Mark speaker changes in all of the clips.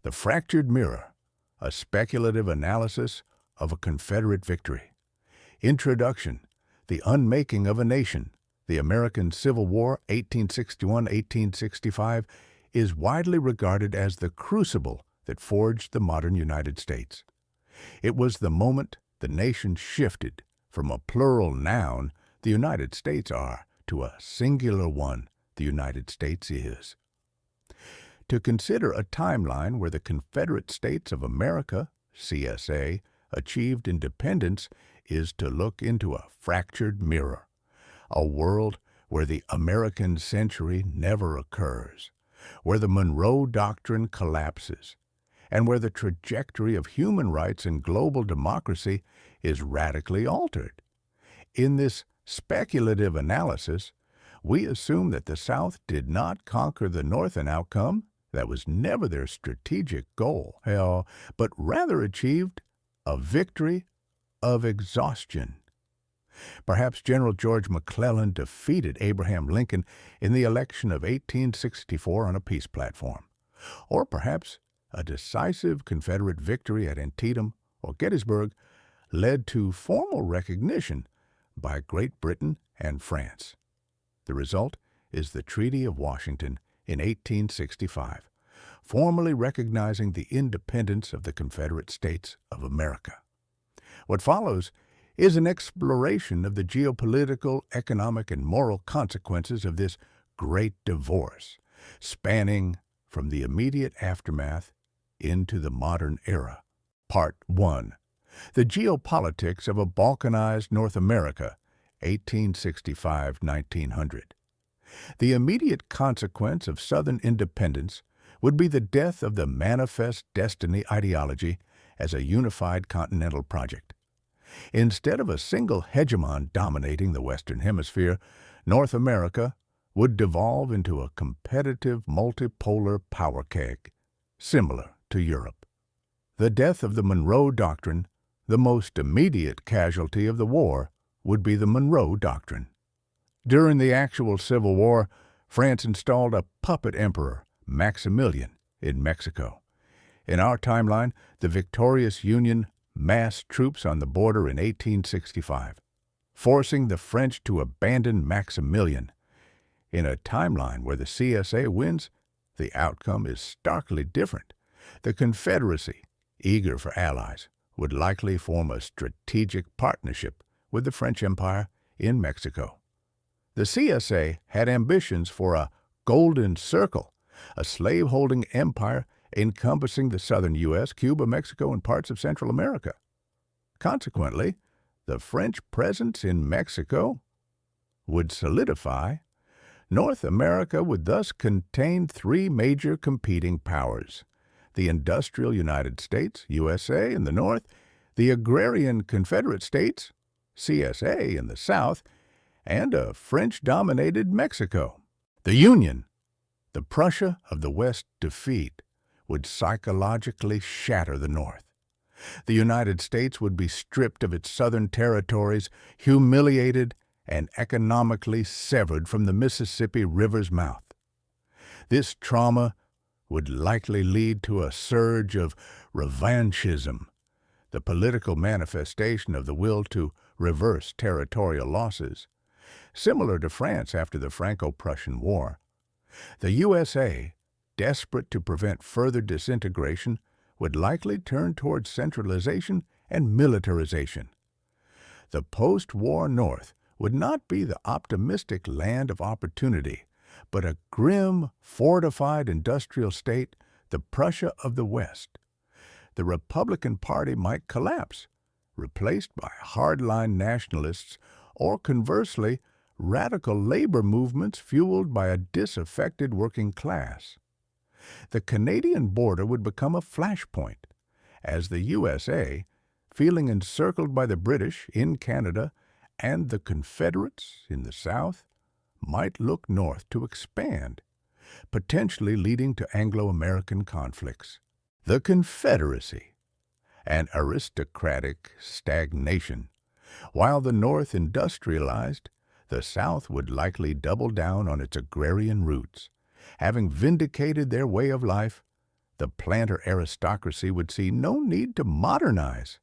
Speaker 1: The Fractured Mirror, a speculative analysis of a Confederate victory. Introduction, The Unmaking of a Nation. The American Civil War, 1861-1865, is widely regarded as the crucible that forged the modern United States. It was the moment the nation shifted from a plural noun, the United States are, to a singular one, the United States is. To consider a timeline where the Confederate States of America, CSA, achieved independence is to look into a fractured mirror, a world where the American century never occurs, where the Monroe Doctrine collapses, and where the trajectory of human rights and global democracy is radically altered. In this speculative analysis, we assume that the South did not conquer the North, an outcome that was never their strategic goal, but rather achieved a victory of exhaustion. Perhaps General George McClellan defeated Abraham Lincoln in the election of 1864 on a peace platform. Or perhaps a decisive Confederate victory at Antietam or Gettysburg led to formal recognition by Great Britain and France. The result is the Treaty of Washington in 1865, formally recognizing the independence of the Confederate States of America. What follows is an exploration of the geopolitical, economic, and moral consequences of this great divorce, spanning from the immediate aftermath into the modern era. Part 1. The Geopolitics of a Balkanized North America, 1865-1900. The immediate consequence of Southern independence would be the death of the Manifest Destiny ideology as a unified continental project. Instead of a single hegemon dominating the Western Hemisphere, North America would devolve into a competitive multipolar power keg, similar to Europe. The death of the Monroe Doctrine, the most immediate casualty of the war, would be the Monroe Doctrine. During the actual Civil War, France installed a puppet emperor, Maximilian, in Mexico. In our timeline, the victorious Union massed troops on the border in 1865, forcing the French to abandon Maximilian. In a timeline where the CSA wins, the outcome is starkly different. The Confederacy, eager for allies, would likely form a strategic partnership with the French Empire in Mexico. The CSA had ambitions for a Golden Circle, a slave-holding empire encompassing the southern U.S., Cuba, Mexico, and parts of Central America. Consequently, the French presence in Mexico would solidify. North America would thus contain three major competing powers: the industrial United States, USA, in the north, the agrarian Confederate States, CSA, in the south, and a French-dominated Mexico. The Union, the Prussia of the West defeat, would psychologically shatter the North. The United States would be stripped of its southern territories, humiliated, and economically severed from the Mississippi River's mouth. This trauma would likely lead to a surge of revanchism, the political manifestation of the will to reverse territorial losses, similar to France after the Franco-Prussian War. The USA, desperate to prevent further disintegration, would likely turn towards centralization and militarization. The post-war North would not be the optimistic land of opportunity, but a grim, fortified industrial state, the Prussia of the West. The Republican Party might collapse, replaced by hardline nationalists, or conversely, radical labor movements fueled by a disaffected working class. The Canadian border would become a flashpoint, as the USA, feeling encircled by the British in Canada and the Confederates in the South, might look north to expand, potentially leading to Anglo-American conflicts. The Confederacy, an aristocratic stagnation. While the North industrialized, the South would likely double down on its agrarian roots. Having vindicated their way of life, The planter aristocracy would see no need to modernize.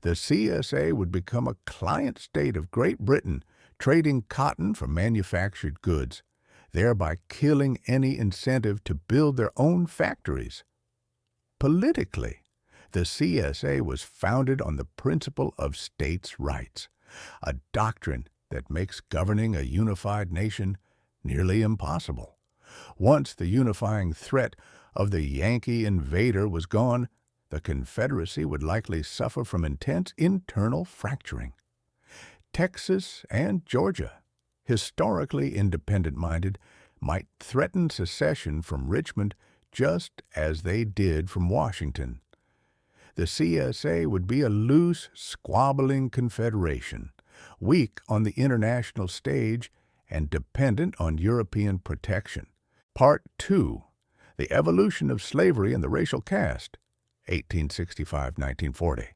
Speaker 1: The CSA would become a client state of Great Britain, trading cotton for manufactured goods, thereby killing any incentive to build their own factories. Politically, the CSA was founded on the principle of states' rights, a doctrine that makes governing a unified nation nearly impossible. Once the unifying threat of the Yankee invader was gone, the Confederacy would likely suffer from intense internal fracturing. Texas and Georgia, historically independent-minded, might threaten secession from Richmond just as they did from Washington. The CSA would be a loose, squabbling confederation, weak on the international stage and dependent on European protection. Part 2. The Evolution of Slavery and the Racial Caste, 1865–1940.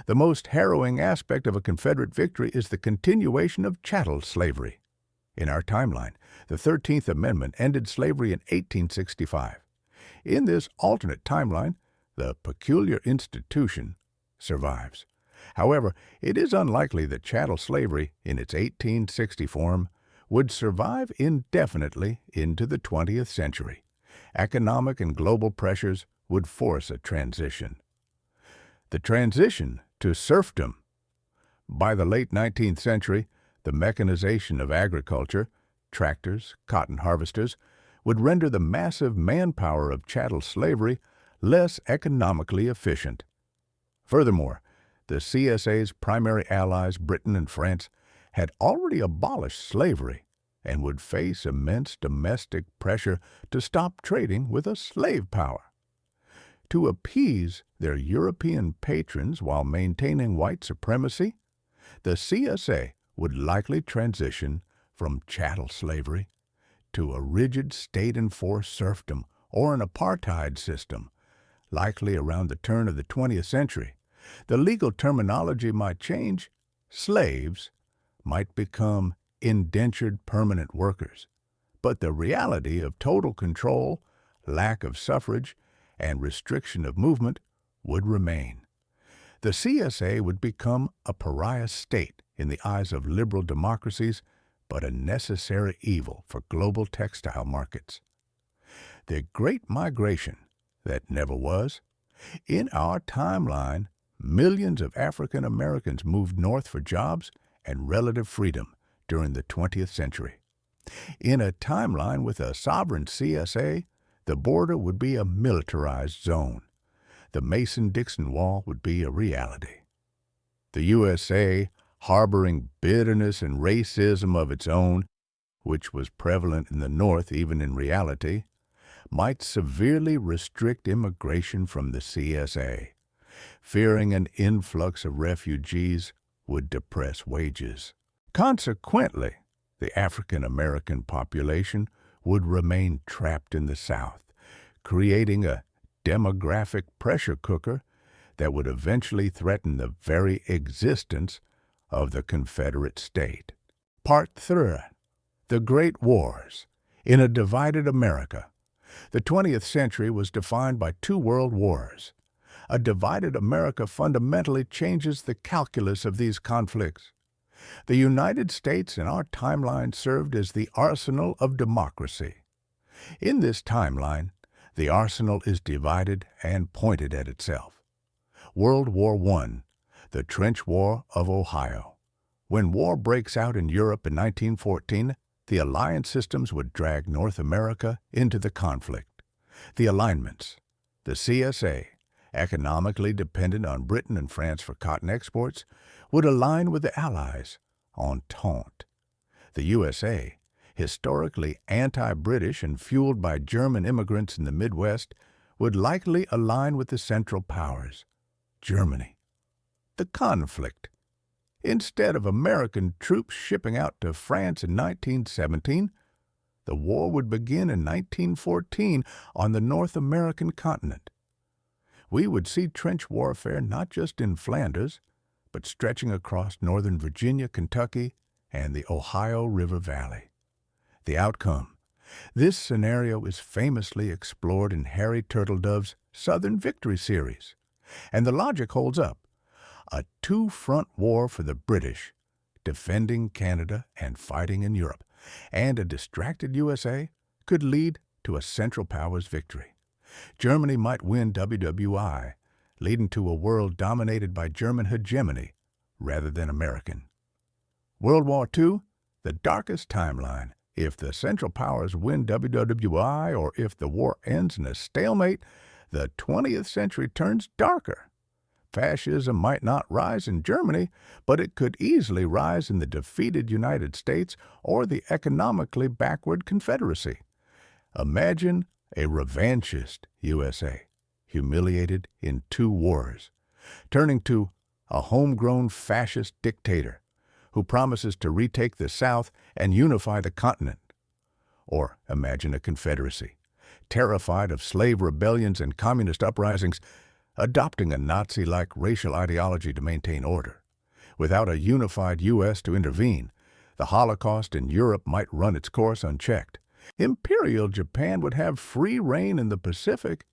Speaker 1: The most harrowing aspect of a Confederate victory is the continuation of chattel slavery. In our timeline, the 13th Amendment ended slavery in 1865. In this alternate timeline, the peculiar institution survives. However, it is unlikely that chattel slavery, in its 1860 form, would survive indefinitely into the 20th century. Economic and global pressures would force a transition. The transition to serfdom. By the late 19th century, the mechanization of agriculture, tractors, cotton harvesters, would render the massive manpower of chattel slavery less economically efficient. Furthermore, the CSA's primary allies, Britain and France, had already abolished slavery and would face immense domestic pressure to stop trading with a slave power. To appease their European patrons while maintaining white supremacy, the CSA would likely transition from chattel slavery to a rigid state-enforced serfdom or an apartheid system, likely around the turn of the 20th century. The legal terminology might change. Slaves might become indentured permanent workers, but the reality of total control, lack of suffrage, and restriction of movement would remain. The CSA would become a pariah state in the eyes of liberal democracies, but a necessary evil for global textile markets. The Great Migration that never was. In our timeline, millions of African Americans moved north for jobs and relative freedom during the 20th century. In a timeline with a sovereign CSA, the border would be a militarized zone. The Mason-Dixon Wall would be a reality. The USA, harboring bitterness and racism of its own, which was prevalent in the North even in reality, might severely restrict immigration from the CSA. Fearing an influx of refugees would depress wages. Consequently, the African American population would remain trapped in the South, creating a demographic pressure cooker that would eventually threaten the very existence of the Confederate state. Part 3. The Great Wars. In a divided America. The 20th century was defined by 2 world wars. A divided America fundamentally changes the calculus of these conflicts. The United States in our timeline served as the arsenal of democracy. In this timeline, the arsenal is divided and pointed at itself. World War I, the Trench War of Ohio. When war breaks out in Europe in 1914, the alliance systems would drag North America into the conflict. The alignments. The CSA, economically dependent on Britain and France for cotton exports, would align with the Allies, Entente. The USA, historically anti-British and fueled by German immigrants in the Midwest, would likely align with the Central Powers, Germany. The conflict. Instead of American troops shipping out to France in 1917, the war would begin in 1914 on the North American continent. We would see trench warfare not just in Flanders, but stretching across northern Virginia, Kentucky, and the Ohio River Valley. The outcome, This scenario is famously explored in Harry Turtledove's Southern Victory series, and the logic holds up. A two-front war for the British, defending Canada and fighting in Europe, and a distracted USA could lead to a Central Powers victory. Germany might win WWI, leading to a world dominated by German hegemony rather than American. World War II, the darkest timeline. If the Central Powers win WWI or if the war ends in a stalemate, the 20th century turns darker. Fascism might not rise in Germany, but it could easily rise in the defeated United States or the economically backward Confederacy. Imagine a revanchist USA, humiliated in two wars, turning to a homegrown fascist dictator who promises to retake the South and unify the continent. Or imagine a Confederacy, terrified of slave rebellions and communist uprisings, adopting a Nazi-like racial ideology to maintain order. Without a unified U.S. to intervene, the Holocaust in Europe might run its course unchecked. Imperial Japan would have free reign in the Pacific,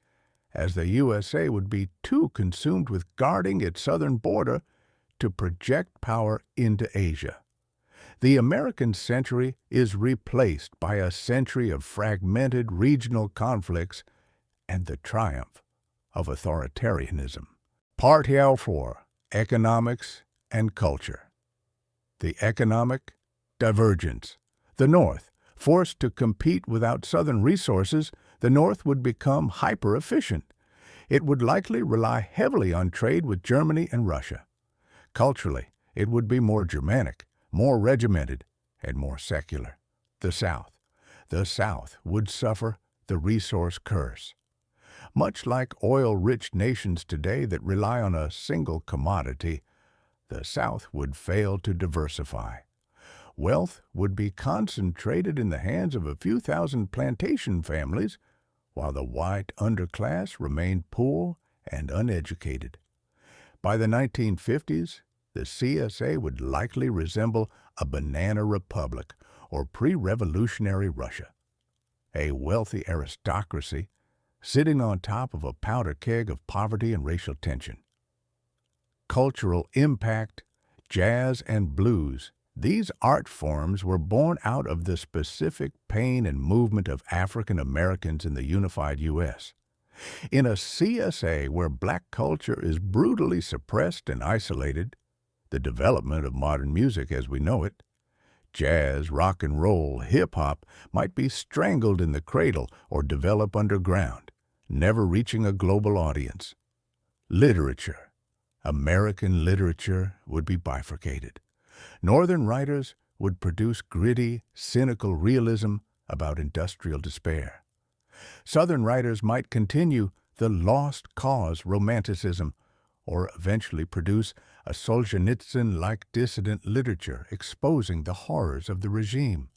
Speaker 1: as the USA would be too consumed with guarding its southern border to project power into Asia. The American century is replaced by a century of fragmented regional conflicts and the triumph of authoritarianism. Part L4, Economics and Culture. The economic divergence. The North, forced to compete without Southern resources, the North would become hyper-efficient. It would likely rely heavily on trade with Germany and Russia. Culturally, it would be more Germanic, more regimented, and more secular. The South would suffer the resource curse. Much like oil-rich nations today that rely on a single commodity, the South would fail to diversify. Wealth would be concentrated in the hands of a few thousand plantation families, while the white underclass remained poor and uneducated. By the 1950s, the CSA would likely resemble a banana republic or pre-revolutionary Russia. A wealthy aristocracy sitting on top of a powder keg of poverty and racial tension. Cultural impact, jazz and blues. These art forms were born out of the specific pain and movement of African Americans in the unified U.S. In a CSA where black culture is brutally suppressed and isolated, the development of modern music as we know it, jazz, rock and roll, hip-hop might be strangled in the cradle or develop underground, never reaching a global audience. Literature. American literature would be bifurcated. Northern writers would produce gritty, cynical realism about industrial despair. Southern writers might continue the lost cause romanticism or eventually produce a Solzhenitsyn-like dissident literature exposing the horrors of the regime.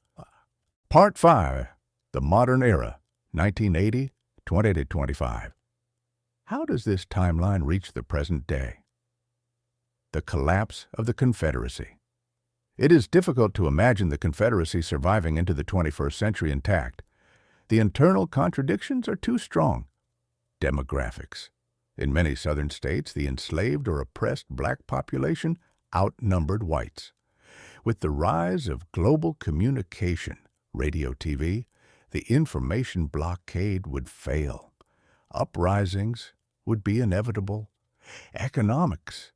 Speaker 1: Part 5. The Modern Era, 1980, 2025. How does this timeline reach the present day? The collapse of the Confederacy. It is difficult to imagine the Confederacy surviving into the 21st century intact. The internal contradictions are too strong. Demographics. In many southern states, the enslaved or oppressed black population outnumbered whites. With the rise of global communication, radio, TV, the information blockade would fail. Uprisings would be inevitable. Economics.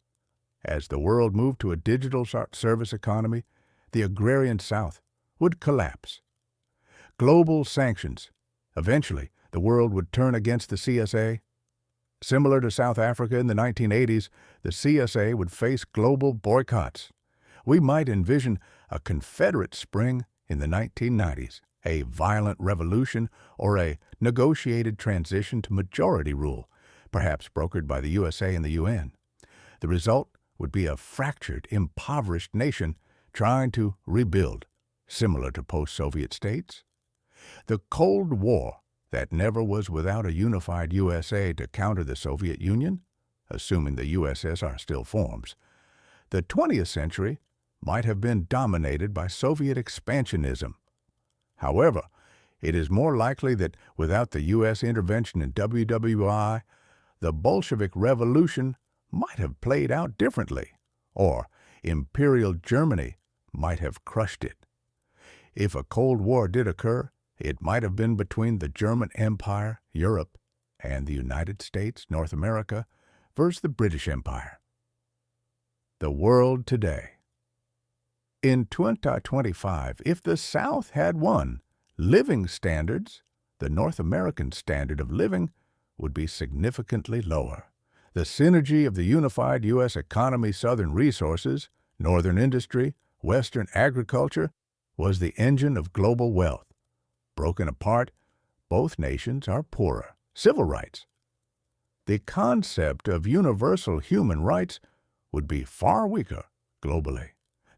Speaker 1: As the world moved to a digital service economy, the agrarian South would collapse. Global sanctions. Eventually, the world would turn against the CSA. Similar to South Africa in the 1980s, the CSA would face global boycotts. We might envision a Confederate Spring in the 1990s, a violent revolution, or a negotiated transition to majority rule, perhaps brokered by the USA and the UN. The result would be a fractured, impoverished nation trying to rebuild, similar to post-Soviet states. The Cold War that never was without a unified USA to counter the Soviet Union, assuming the USSR still forms. The 20th century might have been dominated by Soviet expansionism. However, It is more likely that without the U.S. intervention in WWI, the Bolshevik Revolution might have played out differently, or Imperial Germany might have crushed it. If a Cold War did occur, it might have been between the German Empire, Europe, and the United States, North America, versus the British Empire. The world today. In 2025, if the South had won, living standards, the North American standard of living, would be significantly lower. The synergy of the unified U.S. economy, Southern resources, Northern industry, Western agriculture, was the engine of global wealth. Broken apart, both nations are poorer. Civil rights. The concept of universal human rights would be far weaker globally.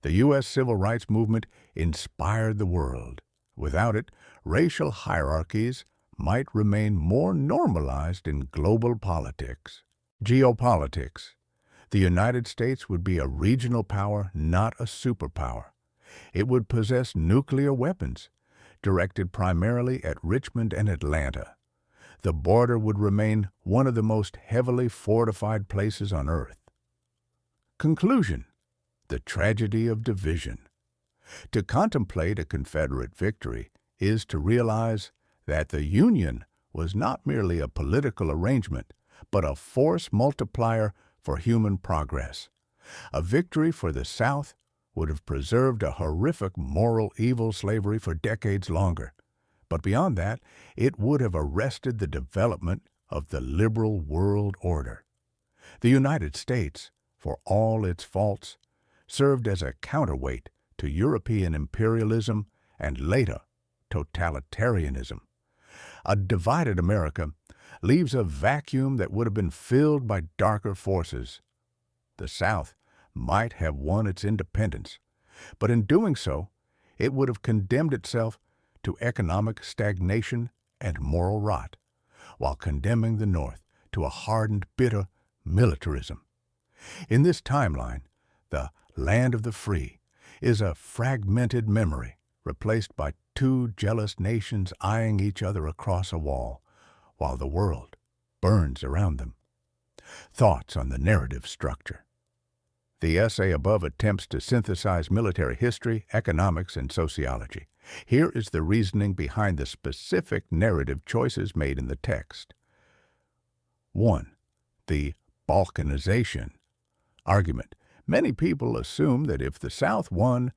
Speaker 1: The U.S. civil rights movement inspired the world. Without it, racial hierarchies might remain more normalized in global politics. Geopolitics. The United States would be a regional power, not a superpower. It would possess nuclear weapons, directed primarily at Richmond and Atlanta. The border would remain one of the most heavily fortified places on Earth. Conclusion. The tragedy of division. To contemplate a Confederate victory is to realize that the Union was not merely a political arrangement, but a force multiplier for human progress. A victory for the South would have preserved a horrific moral evil, slavery, for decades longer. But beyond that, it would have arrested the development of the liberal world order. The United States, for all its faults, served as a counterweight to European imperialism and later totalitarianism. A divided America leaves a vacuum that would have been filled by darker forces. The South might have won its independence, but in doing so, it would have condemned itself to economic stagnation and moral rot, while condemning the North to a hardened, bitter militarism. In this timeline, the land of the free is a fragmented memory replaced by two jealous nations eyeing each other across a wall, while the world burns around them. Thoughts on the narrative structure. The essay above attempts to synthesize military history, economics, and sociology. Here is the reasoning behind the specific narrative choices made in the text. 1. The Balkanization argument. Many people assume that if the South won,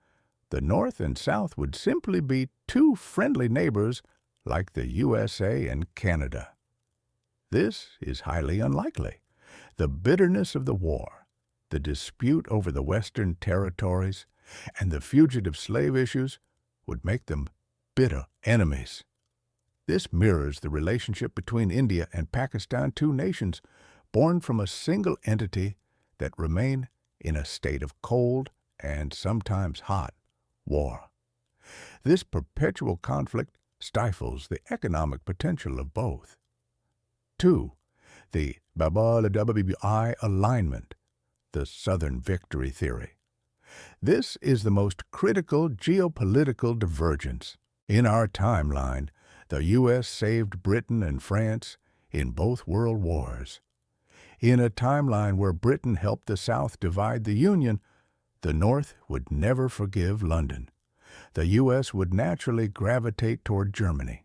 Speaker 1: the North and South would simply be two friendly neighbors like the USA and Canada. This is highly unlikely. The bitterness of the war, the dispute over the Western territories, and the fugitive slave issues would make them bitter enemies. This mirrors the relationship between India and Pakistan, two nations born from a single entity that remain in a state of cold and sometimes hot war. This perpetual conflict stifles the economic potential of both. 2. The WWI alignment, the Southern victory theory. This is the most critical geopolitical divergence. In our timeline, the U.S. saved Britain and France in both world wars. In a timeline where Britain helped the South divide the Union, the North would never forgive London. The U.S. would naturally gravitate toward Germany.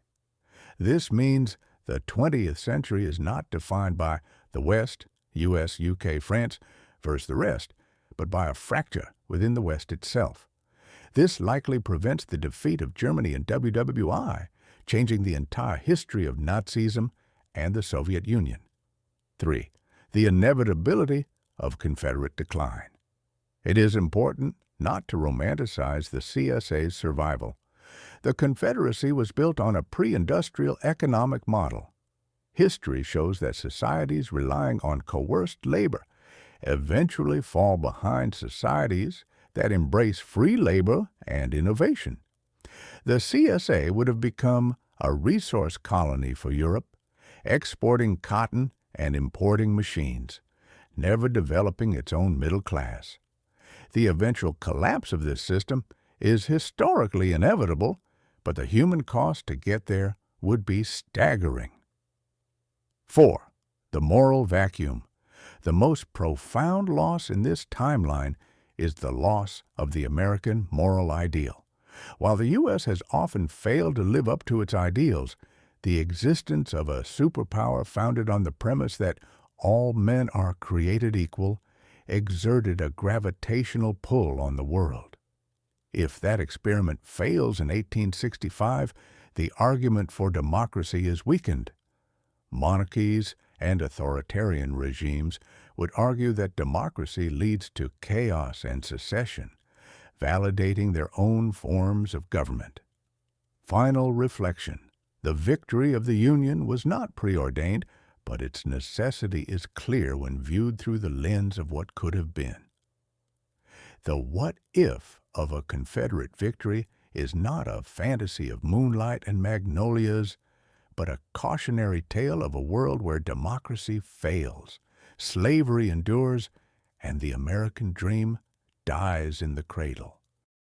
Speaker 1: This means the 20th century is not defined by the West, U.S., U.K., France, versus the rest, but by a fracture within the West itself. This likely prevents the defeat of Germany in WWI, changing the entire history of Nazism and the Soviet Union. 3. The inevitability of Confederate decline. It is important not to romanticize the CSA's survival. The Confederacy was built on a pre-industrial economic model. History shows that societies relying on coerced labor eventually fall behind societies that embrace free labor and innovation. The CSA would have become a resource colony for Europe, exporting cotton and importing machines, never developing its own middle class. The eventual collapse of this system is historically inevitable, but the human cost to get there would be staggering. 4. The moral vacuum. The most profound loss in this timeline is the loss of the American moral ideal. While the U.S. has often failed to live up to its ideals, the existence of a superpower founded on the premise that all men are created equal exerted a gravitational pull on the world. If that experiment fails in 1865, the argument for democracy is weakened. Monarchies and authoritarian regimes would argue that democracy leads to chaos and secession, validating their own forms of government. Final reflection. The victory of the Union was not preordained, but its necessity is clear when viewed through the lens of what could have been. The what-if of a Confederate victory is not a fantasy of moonlight and magnolias, but a cautionary tale of a world where democracy fails, slavery endures, and the American dream dies in the cradle.